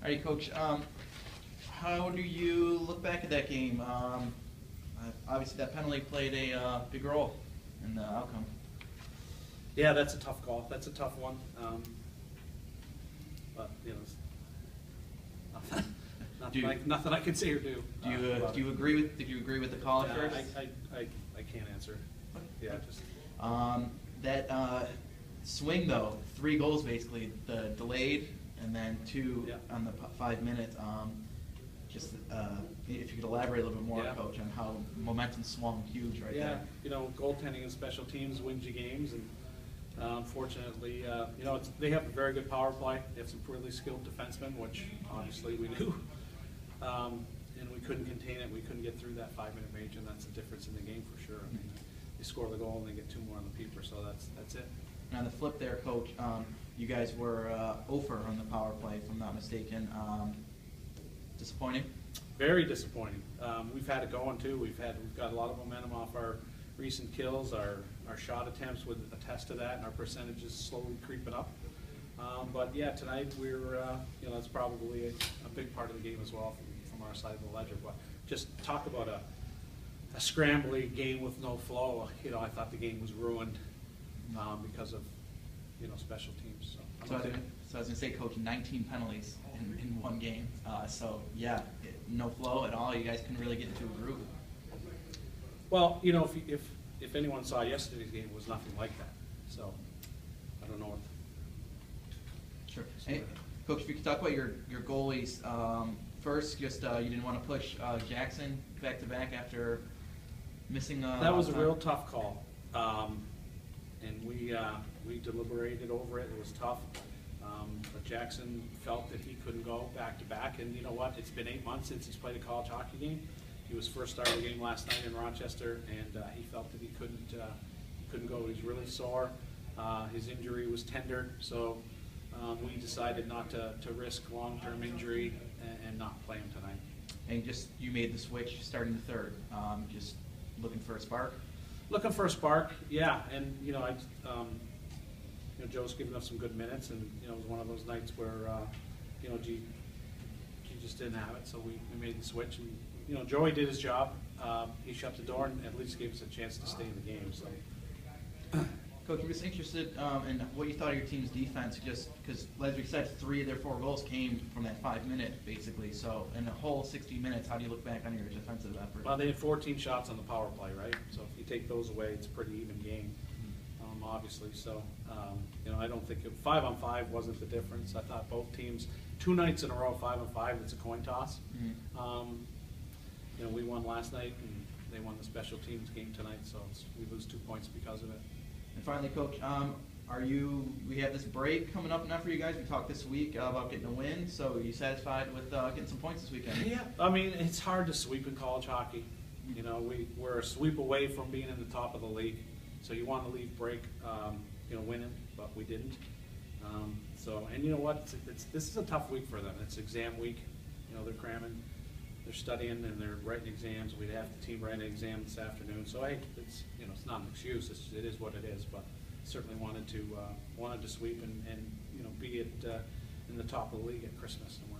Alrighty, Coach. How do you look back at that game? Obviously, that penalty played a big role in the outcome. Yeah, that's a tough call. That's a tough one. But you know, nothing I can say or do. Do you agree with? Did you agree with the call at first? I can't answer. Yeah, just that swing though, 3 goals basically, the delayed and then 2 on the 5 minutes. If you could elaborate a little bit more, Coach, on how momentum swung huge right there. Yeah, you know, goaltending and special teams wins you games, and unfortunately, you know, they have a very good power play. They have some really skilled defensemen, which obviously we knew, and we couldn't contain it. We couldn't get through that 5-minute range, and that's the difference in the game for sure. I mean, they score the goal and they get 2 more on the peeper, so that's it. And on the flip there, Coach, you guys were 0-for on the power play, if I'm not mistaken. Disappointing? Very disappointing. We've had it going too. We've got a lot of momentum off our recent kills. Our shot attempts would attest to that, and our percentage is slowly creeping up. But yeah, tonight we're you know, that's probably a big part of the game as well from our side of the ledger. But just talk about a scrambly game with no flow. You know, I thought the game was ruined because of, you know, special teams. So I was going to say, Coach, 19 penalties in one game. So yeah, no flow at all. You guys couldn't really get into a groove. Well, you know, if anyone saw yesterday's game, it was nothing like that. So I don't know what. Sure. Hey, Coach, if you could talk about your goalies. First, just you didn't want to push Jackson back to back after missing. That was a real tough call, and we deliberated over it. It was tough, but Jackson felt that he couldn't go back to back. And you know what? It's been 8 months since he's played a college hockey game. He was first started the game last night in Rochester, and he felt that he couldn't go. He was really sore. His injury was tender, so we decided not to risk long-term injury and not play him tonight. And you made the switch starting the third. Just looking for a spark. Looking for a spark, yeah. And you know, you know, Joe's given us some good minutes, and you know, it was one of those nights where you know, G just didn't have it, so we made the switch. And you know, Joey did his job. He shut the door and at least gave us a chance to stay in the game. So, Coach, I'm just interested in what you thought of your team's defense, just because, as we said, 3 of their 4 goals came from that 5-minute, basically. So, in the whole 60 minutes, how do you look back on your defensive effort? Well, they had 14 shots on the power play, right? So, if you take those away, it's a pretty even game, obviously. So, you know, I don't think 5-on-5 wasn't the difference. I thought both teams, 2 nights in a row, 5-on-5, it's a coin toss. You know, we won last night, and they won the special teams game tonight, so we lose 2 points because of it. And finally, Coach, we have this break coming up now for you guys. We talked this week about getting a win, so are you satisfied with getting some points this weekend? Yeah, I mean, it's hard to sweep in college hockey. You know, we're a sweep away from being in the top of the league, so you want to leave break, you know, winning, but we didn't. So, and you know what, this is a tough week for them. It's exam week. You know, they're cramming, they're studying, and they're writing exams. We'd have the team write an exam this afternoon. So hey, it's, you know, it's not an excuse. It is what it is. But certainly wanted to sweep and you know, be in the top of the league at Christmas. And